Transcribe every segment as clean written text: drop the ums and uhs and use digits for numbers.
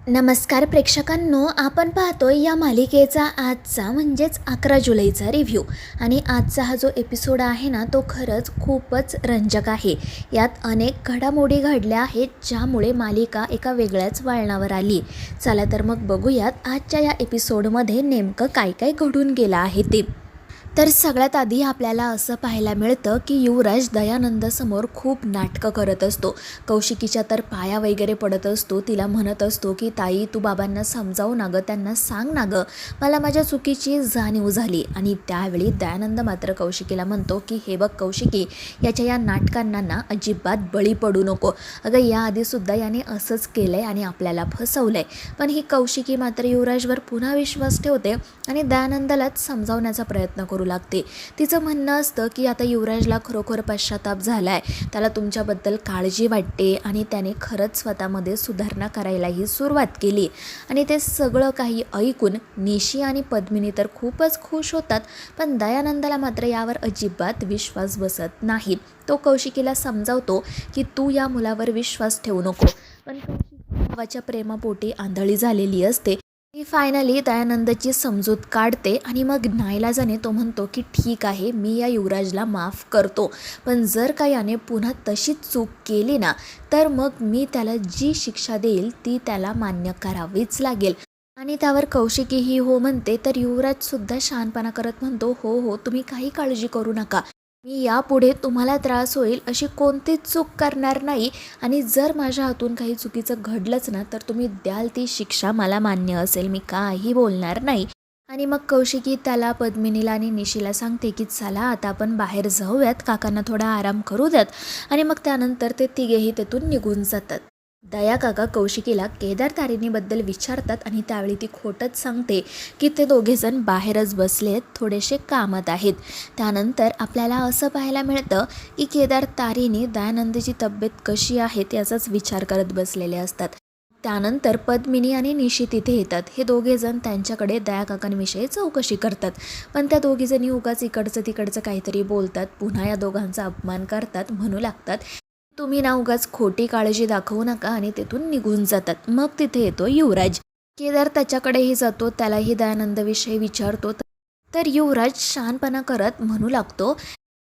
नमस्कार प्रेक्षकांनो, आपण पाहतोय या मालिकेचा आजचा म्हणजेच 11 जुलैचा रिव्ह्यू. आणि आजचा हा जो एपिसोड आहे ना, तो खरंच खूपच रंजक आहे. यात अनेक घडामोडी घडल्या आहेत ज्यामुळे मालिका एका वेगळ्याच वळणावर आली. चला तर मग बघूयात आजच्या या एपिसोडमध्ये नेमकं काय काय घडून गेलं आहे ते. तर सगळ्यात आधी आपल्याला असं पाहायला मिळतं की युवराज दयानंदसमोर खूप नाटकं करत असतो. कौशिकीच्या तर पाया वगैरे पडत असतो. तिला म्हणत असतो की ताई, तू बाबांना समजावू ना गं, त्यांना सांग ना गं, मला माझ्या चुकीची जाणीव झाली. आणि त्यावेळी दयानंद मात्र कौशिकीला म्हणतो की हे बघ कौशिकी, याच्या या नाटकांना ना अजिबात बळी पडू नको. अगं याआधीसुद्धा याने असंच केलं आहे आणि आपल्याला फसवलं आहे. पण ही कौशिकी मात्र युवराजवर पुन्हा विश्वास ठेवते आणि दयानंदालाच समजावण्याचा प्रयत्न करू लागते. तिचं म्हणणं असतं की आता युवराजला खरोखर पश्चाताप झाला आहे, त्याला तुमच्याबद्दल काळजी वाटते आणि त्याने खरंच स्वतःमध्ये सुधारणा करायलाही सुरुवात केली. आणि ते सगळं काही ऐकून निशी आणि पद्मिनी तर खूपच खुश होतात, पण दयानंदाला मात्र यावर अजिबात विश्वास बसत नाही. तो कौशिकीला समजावतो की तू या मुलावर विश्वास ठेवू नको, पण कौशिकी भावाच्या प्रेमापोटी आंधळी झालेली असते. ती फायनली दयानंदची समजूत काढते आणि मग नाईलाजाने तो म्हणतो की ठीक आहे, मी या युवराजला माफ करतो, पण जर का याने पुन्हा तशीच चूक केली ना, तर मग मी त्याला जी शिक्षा देईल ती त्याला मान्य करावीच लागेल. आणि त्यावर कौशिकीही हो म्हणते. तर युवराजसुद्धा शहाणपणा करत म्हणतो, हो हो, तुम्ही काही काळजी करू नका, मी यापुढे तुम्हाला त्रास होईल अशी कोणतीच चूक करणार नाही. आणि जर माझ्या हातून काही चुकीचं घडलंच ना, तर तुम्ही द्याल ती शिक्षा मला मान्य असेल, मी काही बोलणार नाही. आणि मग कौशिकी त्याला, पद्मिनीला आणि निशीला सांगते की चला आता आपण बाहेर जाऊयात, काकांना थोडा आराम करू द्यात. आणि मग त्यानंतर ते तिघेही तेथून निघून जातात. दया काका कौशिकीला केदार तारिणीबद्दल विचारतात आणि त्यावेळी ती खोटच सांगते की ते दोघेजण बाहेरच बसलेत, थोडेसे कामात आहेत. त्यानंतर आपल्याला असं पाहायला मिळतं की केदार तारिणी दयानंदची तब्येत कशी आहे याचाच विचार करत बसलेले असतात. त्यानंतर पद्मिनी आणि निशी तिथे येतात. हे दोघेजण त्यांच्याकडे दया काकांविषयी चौकशी करतात, पण त्या दोघीजणी उगाच इकडचं तिकडचं काहीतरी बोलतात, पुन्हा या दोघांचा अपमान करतात, म्हणू लागतात तुम्ही ना उगाच खोटी काळजी दाखवू नका, आणि तेथून निघून जातात. मग तिथे येतो युवराज. केदार त्याच्याकडेही जातो, त्यालाही दयानंदविषयी विचारतो. तर युवराज शहाणपणा करत म्हणू लागतो,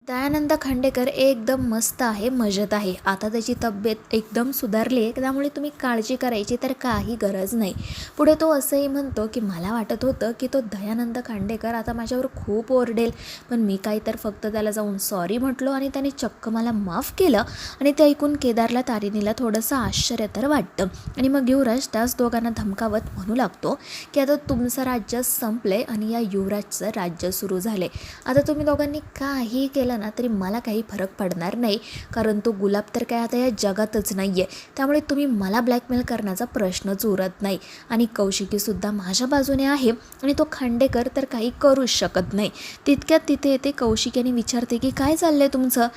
दयानंद खांडेकर एकदम मस्त आहे, मजेत आहे, आता त्याची तब्येत एकदम सुधारली आहे, त्यामुळे तुम्ही काळजी करायची तर काही गरज नाही. पुढे तो असंही म्हणतो की मला वाटत होतं की तो दयानंद खांडेकर आता माझ्यावर खूप ओरडेल, पण मी काय तर फक्त त्याला जाऊन सॉरी म्हटलो आणि त्याने चक्क मला माफ केलं. आणि ते ऐकून केदारला तारिणीला थोडंसं आश्चर्य तर वाटतं. आणि मग युवराज त्याच दोघांना धमकावत म्हणू लागतो की आता तुमचं राज्य संपलंय आणि या युवराजचं राज्य सुरू झाले. आता तुम्ही दोघांनी काही केलं ना तरी मला काही फरक पडणार नाही, कारण तो गुलाब तर काय आता या जगातच नाही आहे, त्यामुळे तुम्ही मला ब्लॅकमेल करण्याचा प्रश्नच उरत नाही. आणि कौशिकीसुद्धा माझ्या बाजूने आहे आणि तो खांडेकर तर काही करूच शकत नाही. तितक्यात तिथे येते कौशिकी आणि विचारते की काय चाललंय तुमचं.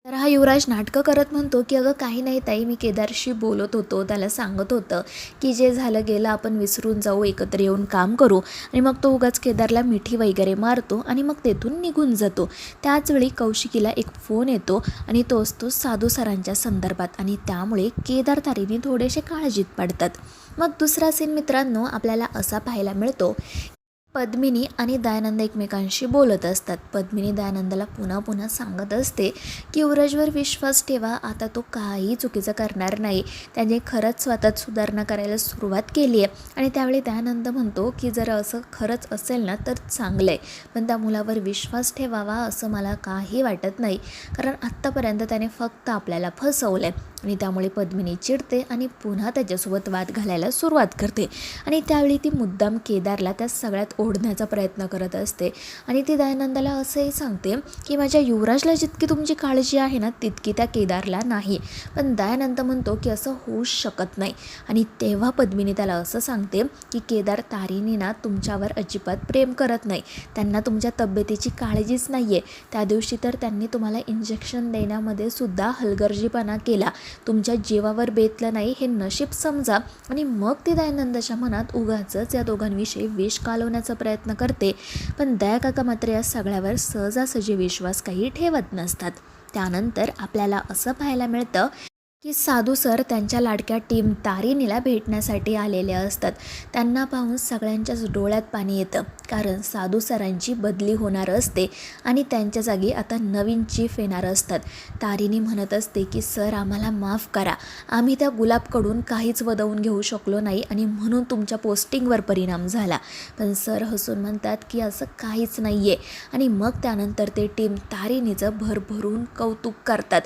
तर हा युवराज नाटकं करत म्हणतो की अगं काही नाही ताई, मी केदारशी बोलत होतो, त्याला सांगत होतं की जे झालं गेलं आपण विसरून जाऊ, एकत्र येऊन काम करू. आणि मग तो उगाच केदारला मिठी वगैरे मारतो आणि मग तेथून निघून जातो. त्याचवेळी कौशिकीला एक फोन येतो आणि तो असतो साधू सरांच्या संदर्भात, आणि त्यामुळे केदार तारिणी थोडेसे काळजीत पडतात. मग दुसरा सीन मित्रांनो आपल्याला असा पाहायला मिळतो, पद्मिनी आणि दयानंद एकमेकांशी बोलत असतात. पद्मिनी दयानंदाला पुन्हा पुन्हा सांगत असते की युवराजवर विश्वास ठेवा, आता तो काही चुकीचं करणार नाही, त्याने खरंच स्वतःत सुधारणा करायला सुरुवात केली आहे. आणि त्यावेळी दयानंद म्हणतो की जर असं खरंच असेल ना तर चांगलं आहे, पण त्या मुलावर विश्वास ठेवावा असं मला काही वाटत नाही, कारण आत्तापर्यंत त्याने फक्त आपल्याला फसवलं आहे. आणि त्यामुळे पद्मिनी चिडते आणि पुन्हा त्याच्यासोबत वाद घालायला सुरुवात करते. आणि त्यावेळी ती मुद्दाम केदारला त्या सगळ्यात ओढण्याचा प्रयत्न करत असते. आणि ती दयानंदाला असंही सांगते की माझ्या युवराजला जितकी तुमची काळजी आहे ना तितकी त्या केदारला नाही. पण दयानंद म्हणतो की असं होऊच शकत नाही. आणि तेव्हा पद्मिनी त्याला असं सांगते की केदार तारिणींना तुमच्यावर अजिबात प्रेम करत नाही, त्यांना तुमच्या तब्येतीची काळजीच नाही आहे. त्या दिवशी तर त्यांनी तुम्हाला इंजेक्शन देण्यामध्ये सुद्धा हलगर्जीपणा केला, तुमच्या जीवावर बेतलं नाही हे नशीब समजा. आणि मग ती दयानंदाच्या मनात उगाचच या दोघांविषयी विष कालवण्याचा प्रयत्न करते. पण दया काका मात्र या सगळ्यावर सहजासहजी विश्वास काही ठेवत नसतात. त्यानंतर आपल्याला असं पाहायला मिळतं की साधू सर त्यांच्या लाडक्या टीम तारिणीला भेटण्यासाठी आलेले असतात. त्यांना पाहून सगळ्यांच्याच डोळ्यात पाणी येतं, कारण साधू सरांची बदली होणार असते आणि त्यांच्या जागी आता नवीन चीफ येणार असतात. तारिणी म्हणत असते की सर आम्हाला माफ करा, आम्ही त्या गुलाबकडून काहीच वदवून घेऊ शकलो नाही आणि म्हणून तुमच्या पोस्टिंगवर परिणाम झाला. पण सर हसून म्हणतात की असं काहीच नाही आहे आणि मग त्यानंतर ते टीम तारिणीचं भरभरून कौतुक करतात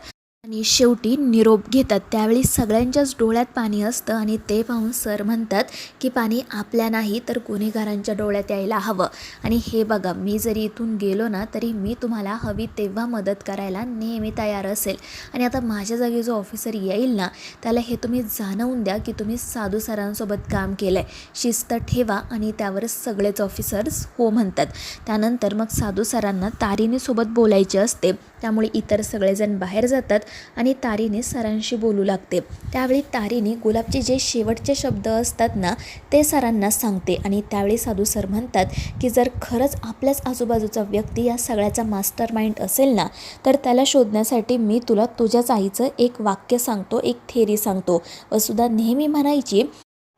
आणि शेवटी निरोप घेतात. त्यावेळी सगळ्यांच्याच डोळ्यात पाणी असतं आणि ते पाहून सर म्हणतात की पाणी आपल्या नाही तर गुन्हेगारांच्या डोळ्यात यायला हवं. आणि हे बघा, मी जरी इथून गेलो ना तरी मी तुम्हाला हवी तेव्हा मदत करायला नेहमी तयार असेल. आणि आता माझ्या जागी जो ऑफिसर येईल ना त्याला हे तुम्ही जाणवून द्या की तुम्ही साधू सरांसोबत काम केलं आहे, शिस्त ठेवा. आणि त्यावर सगळेच ऑफिसर्स हो म्हणतात. त्यानंतर मग साधू सरांना तारिणीसोबत बोलायचे असते, त्यामुळे इतर सगळेजण बाहेर जातात आणि तारिणी सरांशी बोलू लागते. त्यावेळी तारिणी गुलाबचे जे शेवटचे शब्द असतात ना ते सरांना सांगते आणि त्यावेळी साधू सर म्हणतात की जर खरंच आपल्याच आजूबाजूचा व्यक्ती या सगळ्याचा मास्टर माइंड असेल ना तर त्याला शोधण्यासाठी मी तुला तुझ्याच आईचं एक वाक्य सांगतो, एक थेरी सांगतो. वसुधा नेहमी म्हणायची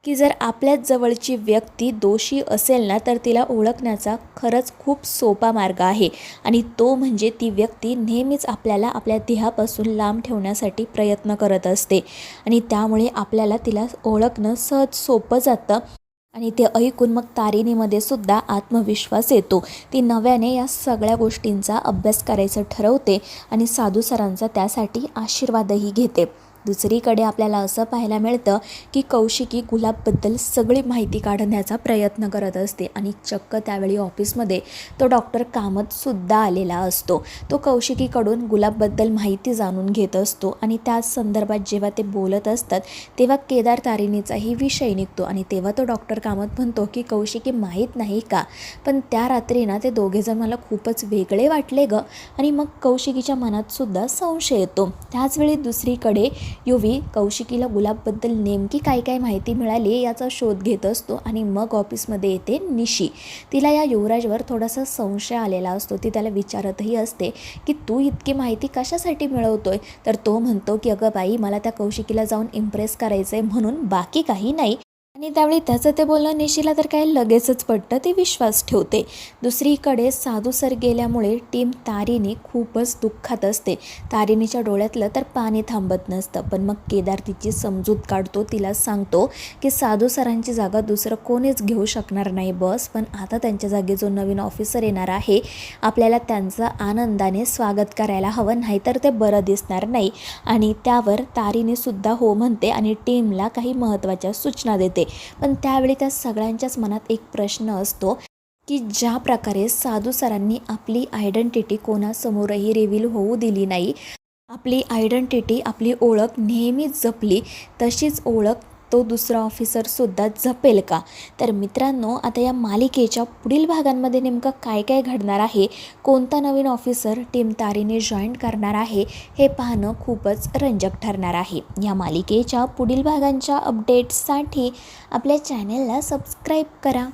की जर आपल्याच जवळची व्यक्ती दोषी असेल ना तर तिला ओळखण्याचा खरंच खूप सोपा मार्ग आहे आणि तो म्हणजे ती व्यक्ती नेहमीच आपल्याला आपल्या ध्येयापासून लांब ठेवण्यासाठी प्रयत्न करत असते आणि त्यामुळे आपल्याला तिला ओळखणं सहज सोपं जातं. आणि ते ऐकून मग तारिणीमध्ये सुद्धा आत्मविश्वास येतो. ती नव्याने या सगळ्या गोष्टींचा अभ्यास करायचं ठरवते आणि साधू सरांचा त्यासाठी आशीर्वादही घेते. दुसरीकडे आपल्याला असं पाहायला मिळतं की कौशिकी गुलाबबद्दल सगळी माहिती काढण्याचा प्रयत्न करत असते आणि चक्क त्यावेळी ऑफिसमध्ये तो डॉक्टर कामतसुद्धा आलेला असतो. तो कौशिकीकडून गुलाबबद्दल माहिती जाणून घेत असतो आणि त्याच संदर्भात जेव्हा ते बोलत असतात तेव्हा केदार तारिणीचाही विषय निघतो आणि तेव्हा तो डॉक्टर कामत म्हणतो की कौशिकी माहीत नाही का, पण त्या रात्री ना ते दोघेजण मला खूपच वेगळे वाटले गं. आणि मग कौशिकीच्या मनातसुद्धा संशय येतो. त्याचवेळी दुसरीकडे युवी कौशिकीला गुलाबबद्दल नेमकी काय काय माहिती मिळाली याचा शोध घेत असतो आणि मग ऑफिसमध्ये येते निशी. तिला या युवराजवर थोडासा संशय आलेला असतो. ती त्याला विचारतही असते की तू इतकी माहिती कशासाठी मिळवतोय, तर तो म्हणतो की अगं बाई मला त्या कौशिकीला जाऊन इम्प्रेस करायचं आहे म्हणून, बाकी काही नाही. आणि त्यावेळी त्याचं ते बोलणं निशीला तर काय लगेचच पटतं, ती विश्वास ठेवते. दुसरीकडे साधू सर गेल्यामुळे टीम तारिणी खूपच दुःखात असते. तारिणीच्या डोळ्यातलं तर पाणी थांबत नसतं. पण मग केदार तिची समजूत काढतो, तिला सांगतो की साधू सरांची जागा दुसरं कोणीच घेऊ शकणार नाही बस, पण आता त्यांच्या जागी जो नवीन ऑफिसर येणार आहे आपल्याला त्यांचं आनंदाने स्वागत करायला हवं, नाहीतर ते बरं दिसणार नाही. आणि त्यावर तारिणीसुद्धा हो म्हणते आणि टीमला काही महत्त्वाच्या सूचना देते. पण त्यावेळी त्या सगळ्यांच्याच मनात एक प्रश्न असतो की ज्या प्रकारे साधू सरांनी आपली आयडेंटिटी कोणासमोरही रिव्हील होऊ दिली नाही, आपली आयडेंटिटी आपली ओळख नेहमीच जपली, तशीच ओळख तो दुसरा ऑफिसरसुद्धा जपेल का? तर मित्रांनो, आता या मालिकेच्या पुढील भागांमध्ये नेमकं काय काय घडणार आहे, कोणता नवीन ऑफिसर टीम तारिणी जॉईन करणार आहे हे पाहणं खूपच रंजक ठरणार आहे. या मालिकेच्या पुढील भागांच्या अपडेट्ससाठी आपल्या चॅनेलला सबस्क्राईब करा.